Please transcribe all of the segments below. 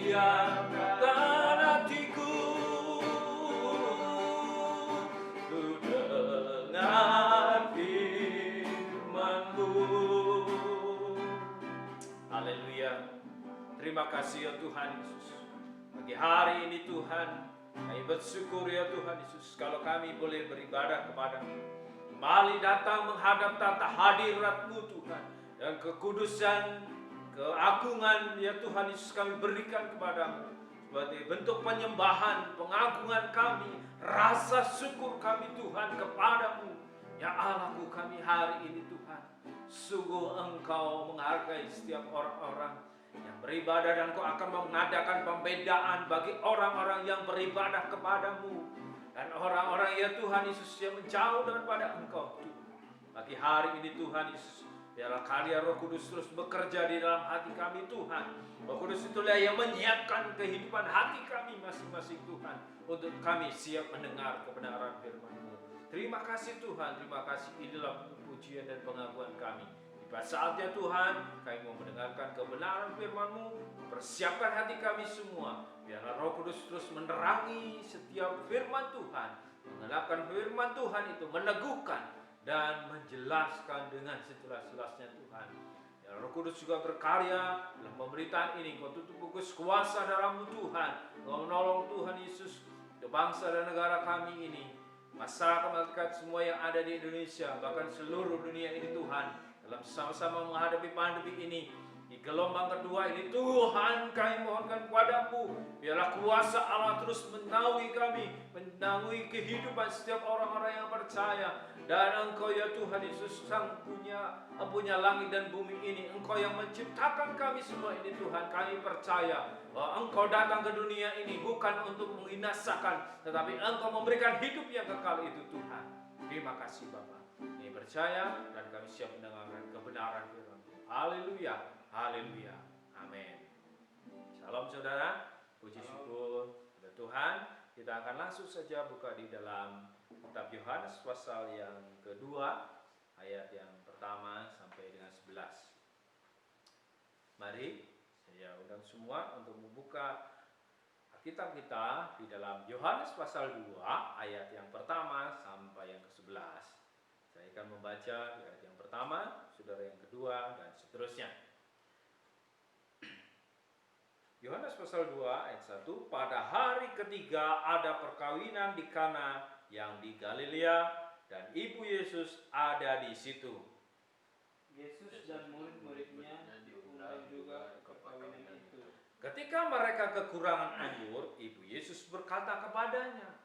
siapkan hatiku untuk dengar firman-Mu. Haleluya. Terima kasih ya Tuhan Yesus. Pagi hari ini Tuhan, kami bersyukur ya Tuhan Yesus, kalau kami boleh beribadah kepadamu, kembali datang menghadap tata hadirat-Mu Tuhan, dan kekudusan, keagungan ya Tuhan Yesus kami berikan kepadamu, sebagai bentuk penyembahan, pengagungan kami, rasa syukur kami Tuhan kepadamu. Ya Allahku kami hari ini Tuhan, sungguh Engkau menghargai setiap orang-orang yang beribadah, dan Kau akan mengadakan pembedaan bagi orang-orang yang beribadah kepadamu dan orang-orang ya Tuhan Yesus yang menjauh daripada Engkau Tuhan. Pagi hari ini Tuhan Yesus, biarlah karya Roh Kudus terus bekerja di dalam hati kami Tuhan. Roh Kudus itulah yang menyiapkan kehidupan hati kami masing-masing Tuhan, untuk kami siap mendengar kebenaran firman-Mu. Terima kasih Tuhan, terima kasih. Inilah pujian dan pengakuan kami. Pada saatnya Tuhan, kami mau mendengarkan kebenaran firman-Mu. Persiapkan hati kami semua, biarlah Roh Kudus terus menerangi setiap firman Tuhan, mengenalkan firman Tuhan itu, meneguhkan dan menjelaskan dengan sejelas-jelasnya Tuhan. Ya, Roh Kudus juga berkarya dalam pemberitaan ini. Kau tutup fokus kuasa dalam-Mu Tuhan. Kau menolong Tuhan Yesus untuk bangsa dan negara kami ini, masyarakat semua yang ada di Indonesia, bahkan seluruh dunia ini Tuhan, dalam sama-sama menghadapi pandemi ini, di gelombang kedua ini Tuhan, kami mohonkan kepadamu, biarlah kuasa Allah terus menaungi kami, menaungi kehidupan setiap orang-orang yang percaya. Dan Engkau ya Tuhan Yesus, Sang punya langit dan bumi ini, Engkau yang menciptakan kami semua ini Tuhan. Kami percaya bahwa Engkau datang ke dunia ini bukan untuk membinasakan, tetapi Engkau memberikan hidup yang kekal itu Tuhan. Terima kasih Bapa. Kami percaya dan kami siap mendengarkan kebenaran firman. Haleluya, haleluya, amin. Shalom saudara, puji syukur kepada Tuhan. Kita akan langsung saja buka di dalam kitab Yohanes pasal yang kedua, ayat yang pertama sampai dengan 11. Mari saya undang semua untuk membuka Alkitab kita di dalam Yohanes pasal 2 ayat yang pertama sampai yang ke-11. Saya akan membaca di ayat yang pertama, saudara yang kedua, dan seterusnya. Yohanes pasal 2 ayat 1. Pada hari ketiga ada perkawinan di Kana yang di Galilea, dan ibu Yesus ada di situ. Yesus dan murid-muridnya diundang juga ke perkawinan itu. Ketika mereka kekurangan anggur, ibu Yesus berkata kepadanya,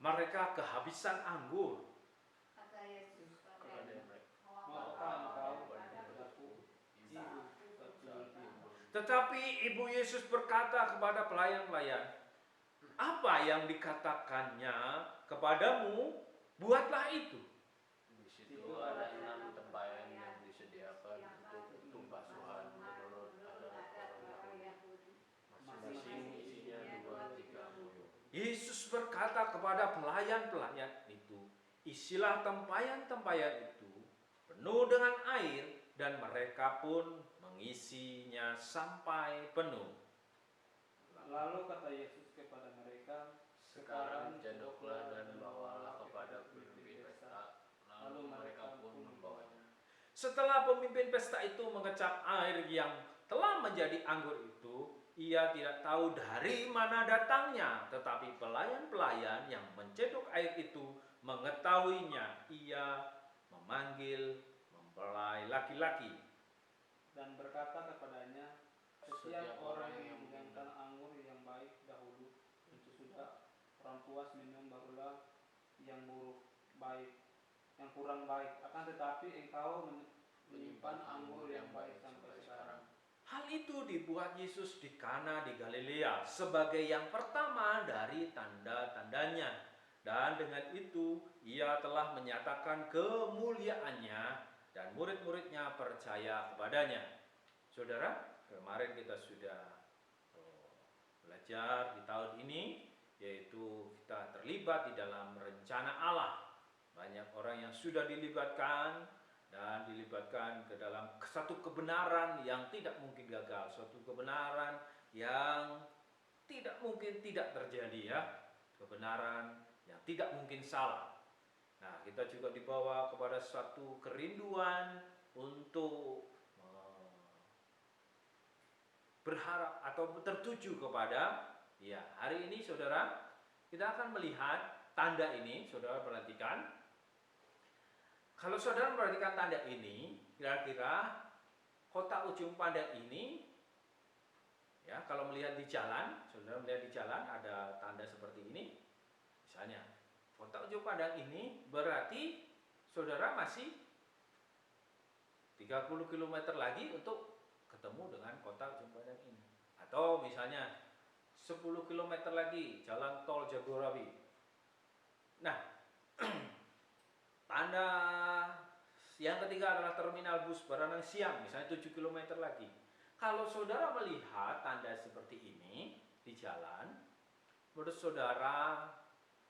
mereka kehabisan anggur. Kata Yesus kepada Maukah engkau berlaku ibu? Tetapi ibu Yesus berkata kepada pelayan-pelayan, apa yang dikatakannya kepadamu, buatlah itu. Di situ ada 6 tempayan yang disediakan untuk tumpasuhan menurut adat orang Yahudi. Masing-masing isinya 2-3 muyung. Yesus berkata kepada pelayan-pelayan itu, isilah tempayan-tempayan itu penuh dengan air, dan mereka pun mengisinya sampai penuh. Lalu kata Yesus kepada mereka, Sekarang jaduklah dan bawalah kepada pemimpin pesta. Lalu mereka pun membawanya. Setelah pemimpin pesta itu mengecap air yang telah menjadi anggur itu, ia tidak tahu dari mana datangnya, tetapi pelayan-pelayan yang mencedok air itu mengetahuinya. Ia memanggil mempelai laki-laki dan berkata kepadanya, setiap orang yang menghidangkan anggur yang baik dahulu, itu sudah orang puas minum, barulah yang buruk baik, yang kurang baik. Akan tetapi engkau menyimpan anggur yang baik sampai sekarang. Hal itu dibuat Yesus di Kana di Galilea sebagai yang pertama dari tanda-tandanya, dan dengan itu ia telah menyatakan kemuliaannya, dan murid-muridnya percaya kepadanya. Saudara, kemarin kita sudah belajar di tahun ini, yaitu kita terlibat di dalam rencana Allah. Banyak orang yang sudah dilibatkan dan dilibatkan ke dalam satu kebenaran yang tidak mungkin gagal, suatu kebenaran yang tidak mungkin tidak terjadi ya, kebenaran yang tidak mungkin salah. Nah, kita juga dibawa kepada suatu kerinduan untuk berharap atau tertuju kepada, ya, hari ini saudara kita akan melihat tanda ini. Saudara perhatikan, kalau saudara perhatikan tanda ini, kira-kira kota ujung pandang ini, ya, kalau melihat di jalan, saudara melihat di jalan ada tanda seperti ini, misalnya kota ujung pandang ini, berarti saudara masih 30 km lagi untuk ketemu dengan kota ujung pandang ini. Atau misalnya 10 km lagi jalan tol Jagorawi. Nah, tanda yang ketiga adalah terminal bus Baranang Siang, misalnya 7 km lagi. Kalau saudara melihat tanda seperti ini di jalan, menurut saudara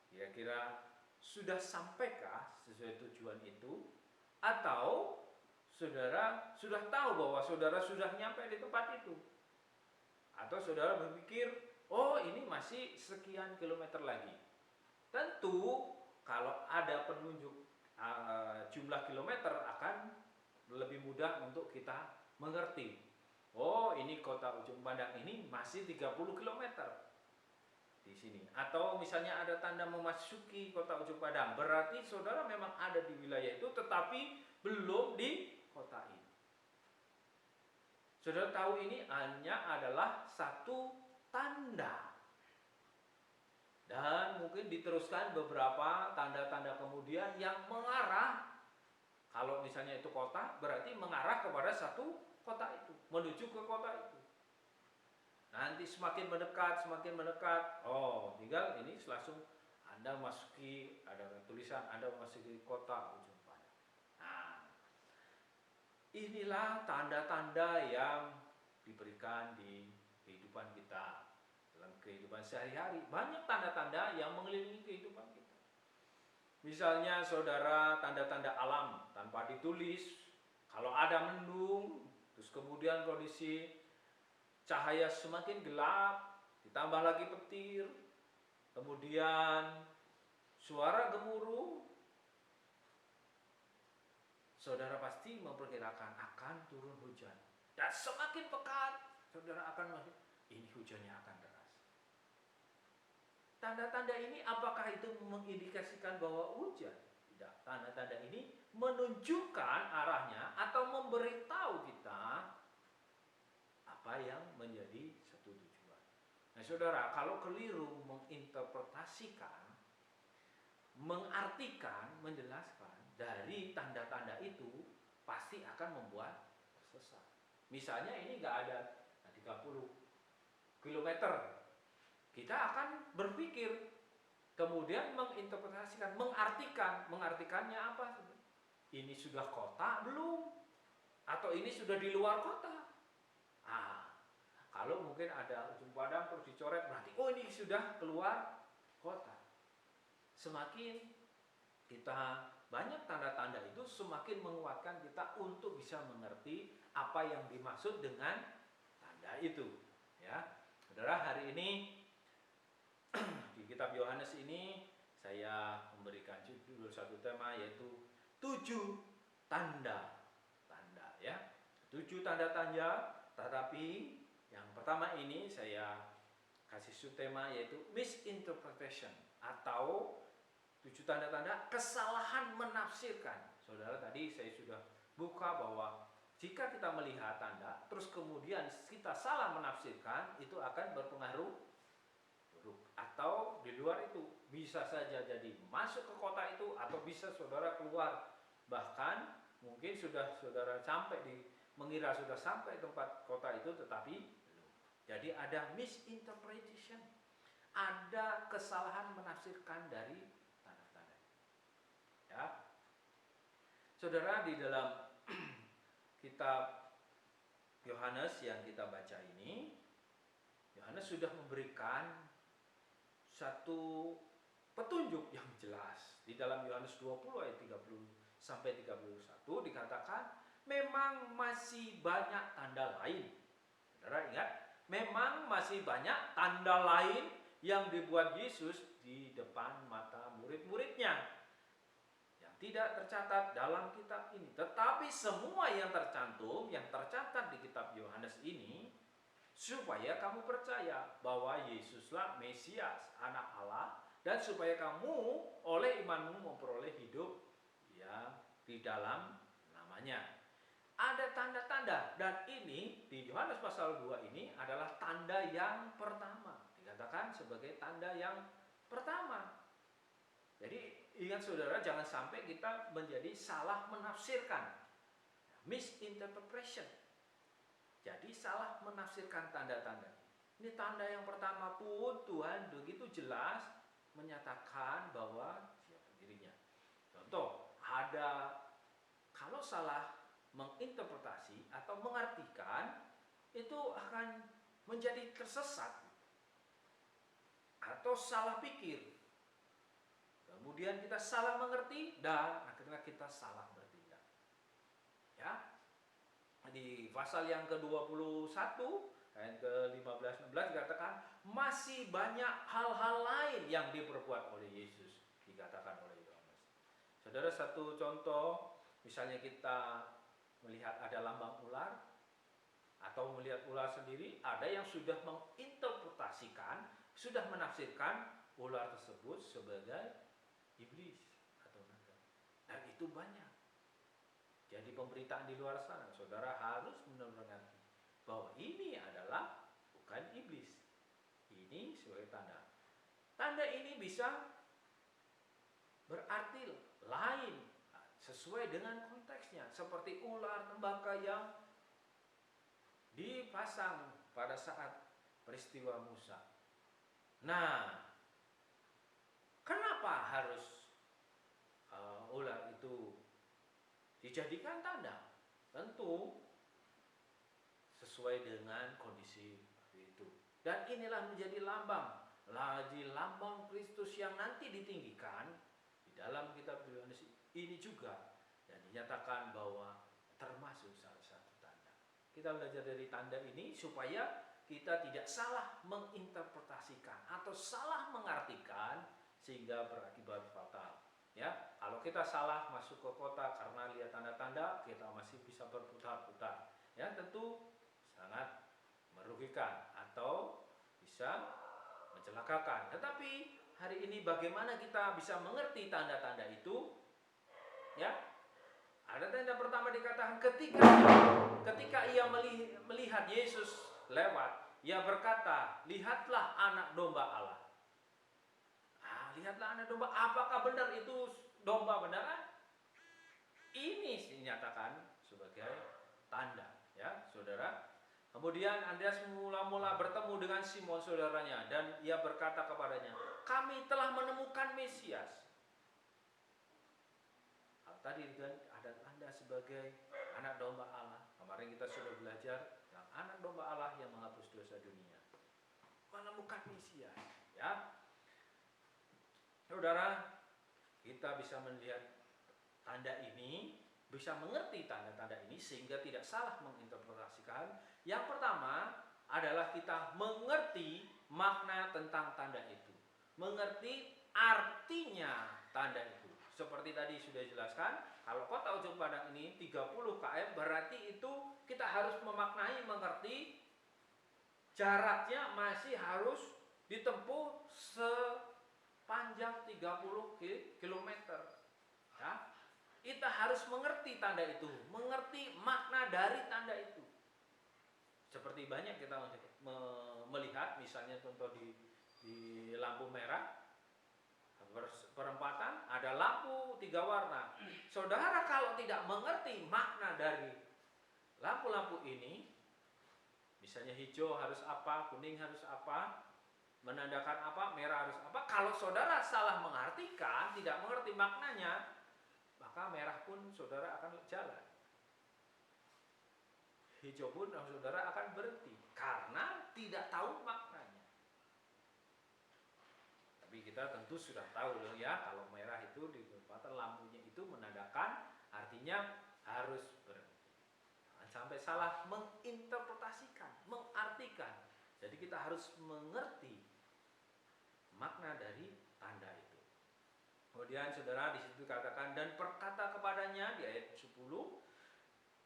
kira-kira sudah sampaikah sesuai tujuan itu? Atau saudara sudah tahu bahwa saudara sudah nyampe di tempat itu? Atau saudara berpikir, oh ini masih sekian kilometer lagi. Tentu kalau ada penunjuk jumlah kilometer akan lebih mudah untuk kita mengerti. Oh ini kota ujung pandang ini masih 30 km di sini. Atau misalnya ada tanda memasuki kota ujung pandang, berarti saudara memang ada di wilayah itu tetapi belum di kota ini. Saudara tahu ini hanya adalah satu tanda. Dan mungkin diteruskan beberapa tanda-tanda kemudian yang mengarah, kalau misalnya itu kota, berarti mengarah kepada satu kota itu, menuju ke kota itu. Nanti semakin mendekat, oh tinggal ini langsung Anda masuki, ada tulisan Anda memasuki kota ujung pandang. Nah, inilah tanda-tanda yang diberikan di kehidupan kita. Dalam kehidupan sehari-hari banyak tanda-tanda yang mengelilingi kehidupan kita. Misalnya saudara, tanda-tanda alam tanpa ditulis. Kalau ada mendung, terus kemudian kondisi cahaya semakin gelap, ditambah lagi petir, kemudian suara gemuruh, saudara pasti memperkirakan akan turun hujan. Dan semakin pekat, saudara akan melihat ini hujannya akan deras. Tanda-tanda ini apakah itu mengindikasikan bahwa hujan? Tidak. Tanda-tanda ini menunjukkan arahnya atau memberitahu kita apa yang menjadi satu tujuan. Nah saudara, kalau keliru menginterpretasikan, mengartikan, menjelaskan dari tanda-tanda itu, pasti akan membuat tersesat. Misalnya ini nggak ada 30 km, kita akan berpikir, kemudian menginterpretasikan, mengartikannya apa? Ini sudah kota belum? Atau ini sudah di luar kota? Kalau mungkin ada ujung pandang terus dicoret, berarti oh ini sudah keluar kota. Semakin kita banyak tanda-tanda itu, semakin menguatkan kita untuk bisa mengerti apa yang dimaksud dengan tanda itu. Ya, saudara, hari ini di kitab Yohanes ini saya memberikan judul satu tema, yaitu 7 tanda-tanda, ya. 7 tanda-tanda, tetapi yang pertama ini saya kasih subtema yaitu misinterpretation, atau 7 tanda-tanda kesalahan menafsirkan. Saudara, tadi saya sudah buka bahwa jika kita melihat tanda terus kemudian kita salah menafsirkan, itu akan berpengaruh buruk. Atau di luar itu, bisa saja jadi masuk ke kota itu, atau bisa saudara keluar, bahkan mungkin sudah saudara sampai mengira sudah sampai tempat kota itu, tetapi belum. Jadi ada misinterpretation, ada kesalahan menafsirkan dari tanda-tanda. Ya, saudara, di dalam kitab Yohanes yang kita baca ini, Yohanes sudah memberikan satu petunjuk yang jelas. Di dalam Yohanes 20 ayat 30 sampai 31 dikatakan memang masih banyak tanda lain. Saudara ingat, memang masih banyak tanda lain yang dibuat Yesus di depan mata murid-muridnya yang tidak tercatat dalam kitab ini. Tetapi semua yang tercantum, yang tercatat di kitab Yohanes ini, supaya kamu percaya bahwa Yesuslah Mesias, Anak Allah, dan supaya kamu oleh imanmu memperoleh hidup yang di dalam namanya. Ada tanda-tanda, dan ini di Yohanes pasal 2 ini adalah tanda yang pertama. Dikatakan sebagai tanda yang pertama. Jadi ingat saudara, jangan sampai kita menjadi salah menafsirkan, misinterpretation. Jadi salah menafsirkan tanda-tanda. Ini tanda yang pertama pun Tuhan begitu jelas menyatakan bahwa siapa dirinya. Contoh, ada kalau salah menginterpretasi atau mengartikan, itu akan menjadi tersesat atau salah pikir. Kemudian kita salah mengerti dan akhirnya kita salah bertindak. Ya. Di pasal yang ke-21 ayat ke-15-16 dikatakan masih banyak hal-hal lain yang diperbuat oleh Yesus, dikatakan oleh Yohanes. Saudara, satu contoh, misalnya kita melihat ada lambang ular atau melihat ular sendiri, ada yang sudah menginterpretasikan, sudah menafsirkan ular tersebut sebagai iblis atau naga. Dan itu banyak. Jadi pemberitaan di luar sana, saudara harus mengerti bahwa ini adalah bukan iblis. Ini sebagai tanda. Tanda ini bisa berarti lain sesuai dengan konteksnya, seperti ular tembaka yang dipasang pada saat peristiwa Musa. Nah, kenapa harus ular itu dijadikan tanda? Tentu sesuai dengan kondisi itu. Dan inilah menjadi lambang, lambang Kristus yang nanti ditinggikan di dalam kitab Yohanes ini juga, dan dinyatakan bahwa termasuk salah satu tanda. Kita belajar dari tanda ini supaya kita tidak salah menginterpretasikan atau salah mengartikan sehingga berakibat fatal. Ya, kalau kita salah masuk ke kota karena lihat tanda-tanda, kita masih bisa berputar-putar. Ya, tentu sangat merugikan atau bisa mencelakakan. Tetapi hari ini bagaimana kita bisa mengerti tanda-tanda itu? Ya, ada tanda pertama dikatakan ketika ia melihat Yesus lewat, ia berkata, lihatlah anak domba Allah. Lihatlah anak domba. Apakah benar itu domba beneran? Ini dinyatakan sebagai tanda, ya saudara. Kemudian Andreas mula-mula bertemu dengan Simon saudaranya, dan ia berkata kepadanya, kami telah menemukan Mesias. Tadi ada tanda sebagai anak domba Allah. Kemarin kita sudah belajar yang anak domba Allah yang menghapus dosa dunia. Menemukan Mesias, ya. Saudara, kita bisa melihat tanda ini, bisa mengerti tanda-tanda ini sehingga tidak salah menginterpretasikan. Yang pertama adalah kita mengerti makna tentang tanda itu, mengerti artinya tanda itu. Seperti tadi sudah dijelaskan, kalau kota Ujung Pandang ini 30 km, berarti itu kita harus memaknai, mengerti jaraknya masih harus ditempuh sepanjang 30 km. Ya. Kita harus mengerti tanda itu, mengerti makna dari tanda itu. Seperti banyak kita melihat, misalnya contoh di lampu merah, perempatan ada lampu 3 warna. Saudara kalau tidak mengerti makna dari lampu-lampu ini, misalnya hijau harus apa, kuning harus apa, menandakan apa, merah harus apa. Kalau saudara salah mengartikan, tidak mengerti maknanya, maka merah pun saudara akan jalan. Hijau pun saudara akan berhenti karena tidak tahu maknanya. Tapi kita tentu sudah tahu loh ya, kalau merah itu di perempatan lampunya itu menandakan artinya harus berhenti. Jangan sampai salah menginterpretasikan, mengartikan. Jadi kita harus mengerti makna dari tanda itu. Kemudian saudara di situ katakan, dan berkata kepadanya di ayat 10,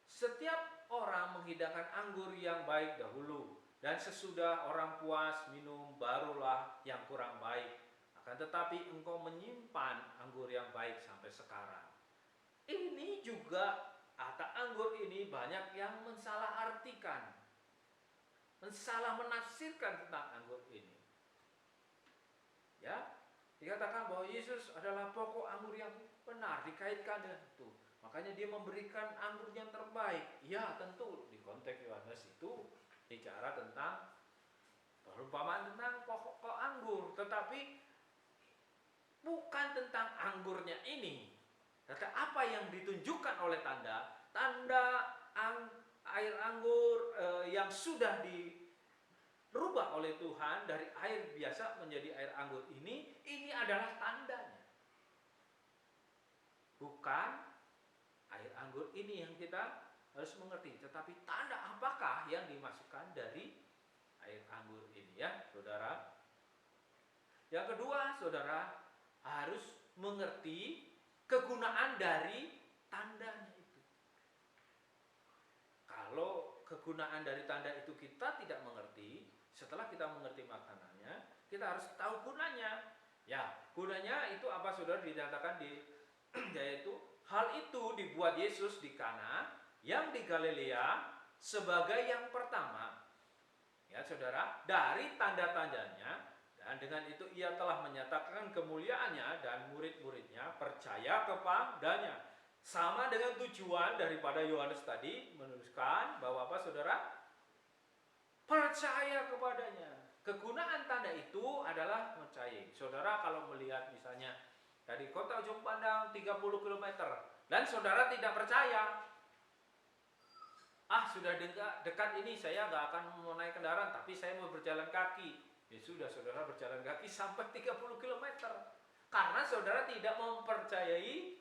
setiap orang menghidangkan anggur yang baik dahulu, dan sesudah orang puas minum barulah yang kurang baik. Akan tetapi engkau menyimpan anggur yang baik sampai sekarang. Ini juga kata anggur ini banyak yang mensalahartikan, mensalah menafsirkan tentang anggur ini. Ya, dikatakan bahwa Yesus adalah pokok anggur yang benar, dikaitkan dengan itu. Makanya dia memberikan anggur yang terbaik. Ya, tentu di konteks Yohanes itu bicara tentang perumpamaan tentang pokok anggur, tetapi bukan tentang anggurnya ini. Tetapi apa yang ditunjukkan oleh tanda air anggur yang sudah dirubah oleh Tuhan dari air biasa menjadi air anggur ini adalah tandanya. Bukan air anggur ini yang kita harus mengerti, tetapi tanda apakah yang dimasukkan dari air anggur ini, ya saudara. Yang kedua, saudara harus mengerti kegunaan dari tandanya itu. Kalau kegunaan dari tanda itu kita tidak mengerti, setelah kita mengerti maknanya, kita harus tahu gunanya. Ya, gunanya itu apa saudara? Dinyatakan yaitu hal itu dibuat Yesus di Kana yang di Galilea sebagai yang pertama. Ya saudara, dari tanda-tandanya. Dan dengan itu ia telah menyatakan kemuliaannya dan murid-muridnya percaya kepadanya. Sama dengan tujuan daripada Yohanes tadi menuliskan bahwa apa saudara? Percaya kepadanya. Kegunaan tanda itu adalah percaya. Saudara kalau melihat misalnya dari kota Ujung Pandang 30 km dan saudara tidak percaya. Sudah dekat ini saya nggak akan mau naik kendaraan tapi saya mau berjalan kaki. Ya sudah, saudara berjalan kaki sampai 30 km. Karena saudara tidak mempercayai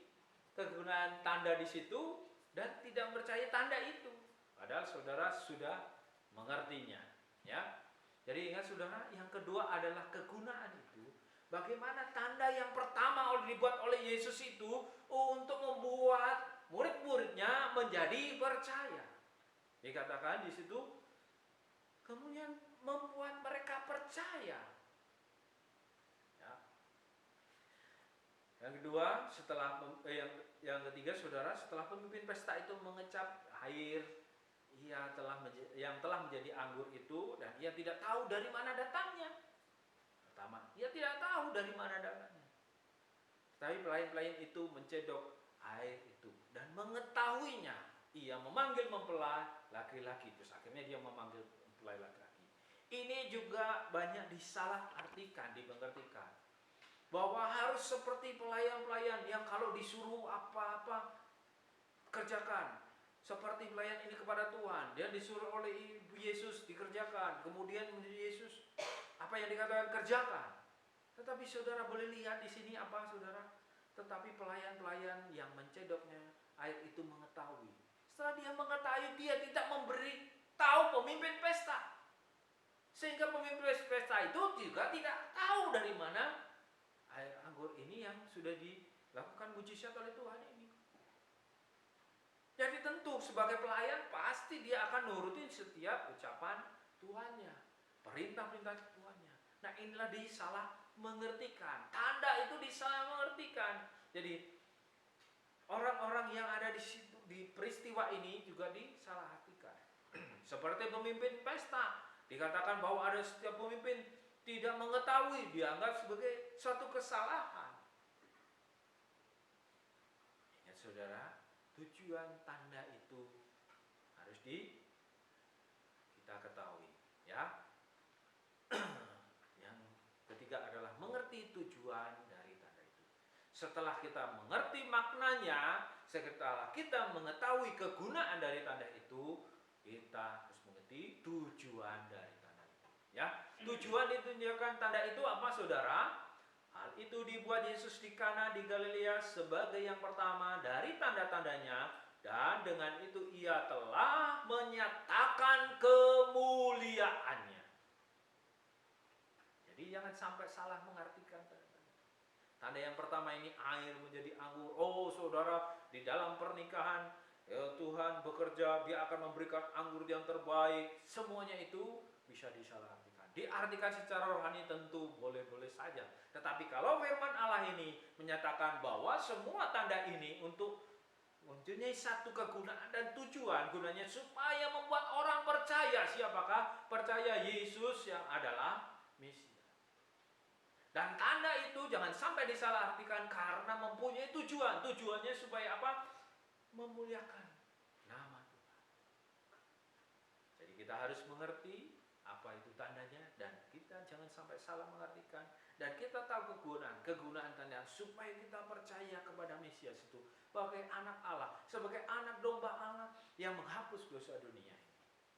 kegunaan tanda di situ dan tidak mempercayai tanda itu. Padahal saudara sudah mengertinya, ya. Jadi ingat saudara, yang kedua adalah kegunaan itu. Bagaimana tanda yang pertama dibuat oleh Yesus itu untuk membuat murid-muridnya menjadi percaya. Dikatakan di situ, kemudian membuat mereka percaya. Ya. Yang kedua, yang ketiga, saudara, setelah pemimpin pesta itu mengecap air yang telah menjadi anggur itu, dan ia tidak tahu dari mana datangnya. Pertama, ia tidak tahu dari mana datangnya. Tapi pelayan-pelayan itu mencedok air itu dan mengetahuinya. Ia memanggil mempelai laki-laki, terus akhirnya dia memanggil mempelai laki-laki. Ini juga banyak disalahartikan, dipengertikan. Bahwa harus seperti pelayan-pelayan yang kalau disuruh apa-apa kerjakan. Seperti pelayan ini kepada Tuhan, dia disuruh oleh Ibu Yesus dikerjakan. Kemudian Yesus apa yang dikatakan kerjakan. Tetapi saudara boleh lihat di sini apa saudara? Tetapi pelayan-pelayan yang mencedoknya air itu mengetahui. Setelah dia mengetahui, dia tidak memberi tahu pemimpin pesta. Sehingga pemimpin pesta itu juga tidak tahu dari mana air anggur ini yang sudah dilakukan mujizat oleh Tuhan ini. Jadi tentu sebagai pelayan pasti dia akan nurutin setiap ucapan Tuhannya, perintah-perintah Tuhannya. Nah inilah disalah mengertikan. Tanda itu disalah mengertikan. Jadi orang-orang yang ada di situ di peristiwa ini juga disalahartikan. Seperti pemimpin pesta, dikatakan bahwa ada setiap pemimpin tidak mengetahui, dianggap sebagai suatu kesalahan. Ingat saudara, tujuan tanda itu harus kita ketahui, ya. Yang ketiga adalah mengerti tujuan dari tanda itu. Setelah kita mengerti maknanya, setelah kita mengetahui kegunaan dari tanda itu, kita harus mengerti tujuan dari tanda itu. Ya, tujuan ditunjukkan tanda itu apa, saudara? Hal itu dibuat Yesus di Kana di Galilea sebagai yang pertama dari tanda-tandanya, dan dengan itu ia telah menyatakan kemuliaannya. jangan sampai salah mengartikan tanda-tanda. Tanda yang pertama ini air menjadi anggur. Oh saudara, di dalam pernikahan ya Tuhan bekerja, Dia akan memberikan anggur yang terbaik. Semuanya itu bisa disalahartikan. Diartikan secara rohani tentu boleh-boleh saja. Tetapi kalau firman Allah ini menyatakan bahwa semua tanda ini untuk mempunyai satu kegunaan dan tujuan, gunanya supaya membuat orang percaya. Siapakah? Percaya Yesus yang adalah Mesias. Dan tanda itu jangan sampai disalahartikan karena mempunyai tujuan. Tujuannya supaya apa? Memuliakan nama Tuhan. Jadi kita harus mengerti apa itu tandanya dan kita jangan sampai salah mengartikan. Dan kita tahu kegunaan tanda supaya kita percaya kepada Mesias itu sebagai anak Allah, sebagai anak domba Allah yang menghapus dosa dunia.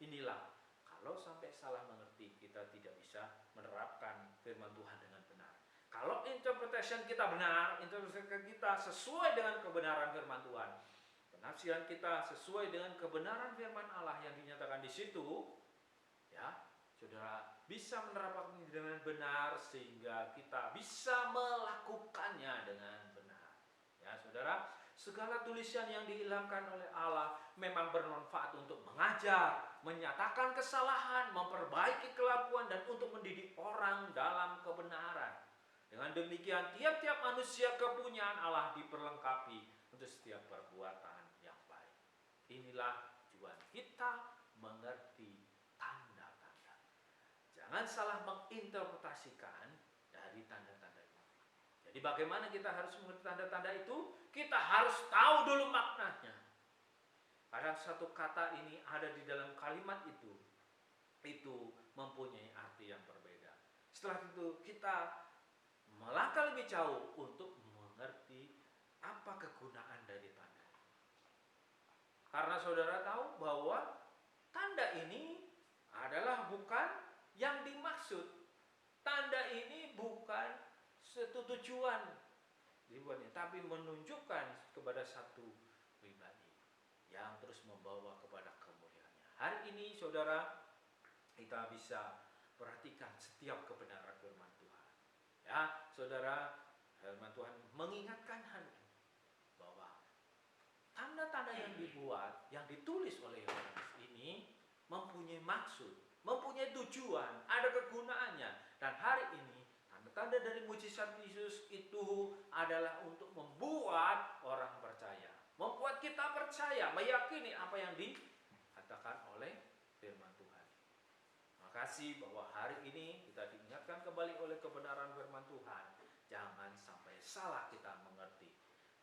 Inilah kalau sampai salah mengerti, kita tidak bisa menerapkan firman Tuhan dengan benar. Kalau interpretation kita benar, interpretation kita sesuai dengan kebenaran firman Tuhan, penafsiran kita sesuai dengan kebenaran firman Allah yang dinyatakan di situ, ya, saudara bisa menerapkannya dengan benar sehingga kita bisa melakukannya dengan benar. Ya, saudara, segala tulisan yang dihilangkan oleh Allah memang bermanfaat untuk mengajar, menyatakan kesalahan, memperbaiki kelakuan dan untuk mendidik orang dalam kebenaran. Dengan demikian tiap-tiap manusia kepunyaan Allah diperlengkapi untuk setiap perbuatan yang baik. Inilah tujuan kita mengerti tanda-tanda. Jangan salah menginterpretasikan dari tanda-tanda itu. Jadi bagaimana kita harus mengerti tanda-tanda itu? Kita harus tahu dulu maknanya. Karena satu kata ini ada di dalam kalimat itu mempunyai arti yang berbeda. Setelah itu kita melangkah lebih jauh untuk mengerti apa kegunaan dari tanda. Karena saudara tahu bahwa tanda ini adalah bukan yang dimaksud. Tanda ini bukan satu tujuan dibuatnya, tapi menunjukkan kepada satu pribadi yang terus membawa kepada kemuliaannya. Hari ini saudara, kita bisa perhatikan setiap kebenaran firman Tuhan. Ya, saudara, firman Tuhan mengingatkan hal ini bahwa tanda-tanda yang dibuat, yang ditulis oleh Yohanes ini mempunyai maksud, mempunyai tujuan, ada kegunaannya. Dan hari ini tanda-tanda dari mujizat Yesus itu adalah untuk membuat orang percaya, membuat kita percaya, meyakini apa yang dikatakan oleh firman Tuhan. Makasih bahwa hari ini kita diingatkan kembali oleh kebenaran firman Tuhan. Jangan sampai salah kita mengerti.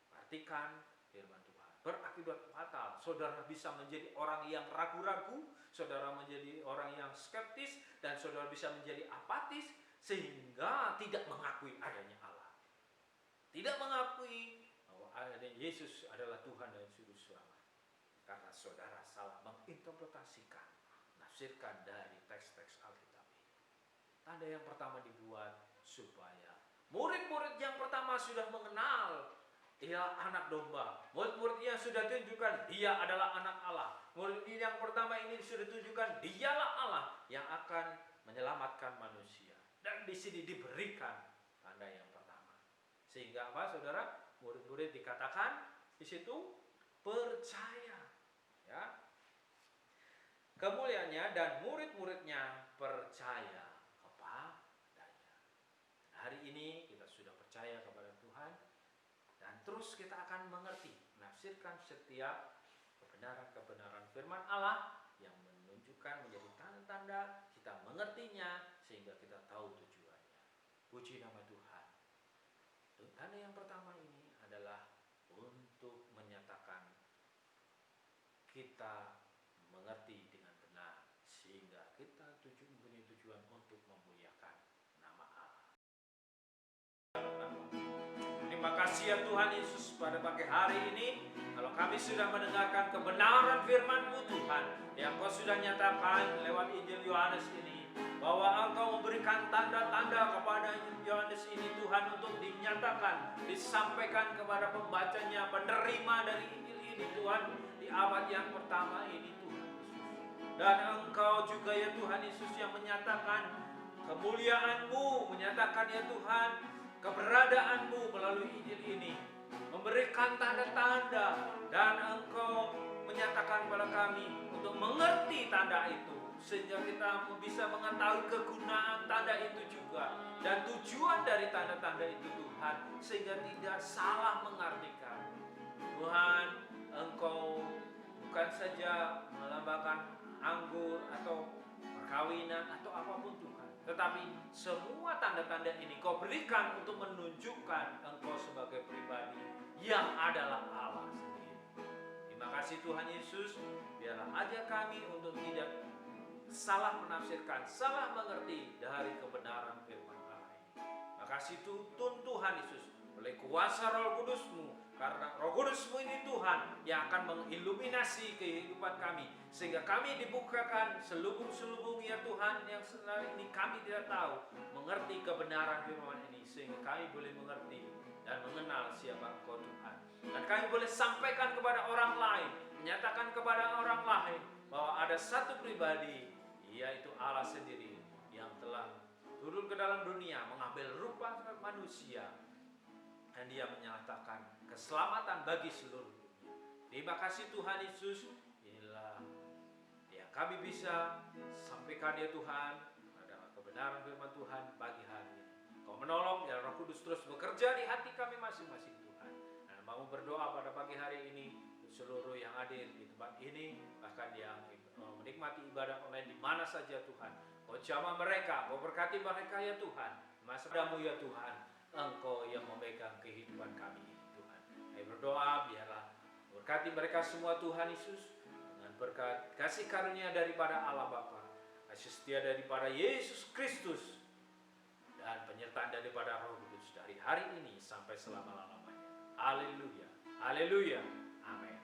Perhatikan firman Tuhan. Berakibat fatal. Saudara bisa menjadi orang yang ragu-ragu, saudara menjadi orang yang skeptis, dan saudara bisa menjadi apatis sehingga tidak mengakui adanya Allah. Tidak mengakui bahwa adanya Yesus adalah Tuhan dan Juru Selamat. Karena saudara salah menginterpretasikan, menafsirkan dari teks-teks Alkitab ini. Tanda yang pertama dibuat supaya murid-murid yang pertama sudah mengenal dia anak domba. Murid-murid yang sudah tunjukkan dia adalah anak Allah. Murid yang pertama ini sudah tunjukkan dialah Allah yang akan menyelamatkan manusia. Dan di sini diberikan tanda yang pertama. Sehingga apa, saudara? Murid-murid dikatakan di situ percaya. Ya. Kemuliaannya dan murid-muridnya percaya kepadanya. Hari ini kita sudah percaya kepada Tuhan dan terus kita akan mengerti, menafsirkan setiap kebenaran-kebenaran firman Allah yang menunjukkan menjadi tanda-tanda, kita mengertinya sehingga kita tahu tujuannya. Puji nama Tuhan. Tanda yang pertama ini adalah untuk menyatakan kita mengerti dengan benar sehingga kita mempunyai tujuan untuk memuliakan nama Allah. Terima kasih ya Tuhan Yesus pada pagi hari ini. Kalau kami sudah mendengarkan kebenaran firman-Mu Tuhan yang Kau sudah nyatakan lewat Injil Yohanes ini, bahwa Engkau memberikan tanda-tanda kepada Yohanes ini Tuhan untuk dinyatakan, disampaikan kepada pembacanya, penerima dari Injil ini Tuhan di abad yang pertama ini Tuhan Yesus. Dan Engkau juga ya Tuhan Yesus yang menyatakan kemuliaan-Mu, menyatakan ya Tuhan keberadaan-Mu melalui Injil ini, memberikan tanda-tanda, dan Engkau menyatakan kepada kami untuk mengerti tanda itu, sehingga kita bisa mengetahui kegunaan tanda itu juga dan tujuan dari tanda-tanda itu Tuhan, sehingga tidak salah mengartikan. Tuhan, Engkau bukan saja melambangkan anggur atau perkawinan atau apapun Tuhan, tetapi semua tanda-tanda ini Kau berikan untuk menunjukkan Engkau sebagai pribadi yang adalah Allah sendiri. Terima kasih Tuhan Yesus, biarlah ajar kami untuk tidak salah menafsirkan, salah mengerti dari kebenaran firman Allah ini. Terima kasih Tuhan Yesus, oleh kuasa Roh Kudus-Mu, karena Roh Kudus-Mu ini Tuhan yang akan mengiluminasi kehidupan kami, sehingga kami dibukakan selubung-selubung ya Tuhan yang selama ini kami tidak tahu, mengerti kebenaran firman ini, sehingga kami boleh mengerti dan mengenal siapa Engkau Tuhan. Dan kami boleh sampaikan kepada orang lain, menyatakan kepada orang lain bahwa ada satu pribadi, yaitu Allah sendiri, yang telah turun ke dalam dunia, mengambil rupa manusia, dan Dia menyatakan keselamatan bagi seluruh dunia. Terima kasih Tuhan Yesus. Inilah yang kami bisa sampaikan ya Tuhan, pada kebenaran firman Tuhan pagi hari ini. Kau menolong ya Roh Kudus terus bekerja di hati kami masing-masing Tuhan. Dan mau berdoa pada pagi hari ini seluruh yang hadir di tempat ini, bahkan yang menikmati ibadah online di mana saja Tuhan. Kau jamah mereka, Kau berkati mereka ya Tuhan. Masa padamu ya Tuhan, Engkau yang memegang kehidupan kami ini Tuhan. Kami berdoa biarlah berkati mereka semua Tuhan Yesus, dengan berkat kasih karunia daripada Allah Bapa, kasih setia daripada Yesus Kristus, dan penyertaan daripada Roh Kudus dari hari ini sampai selama-lamanya. Haleluya, haleluya, amin.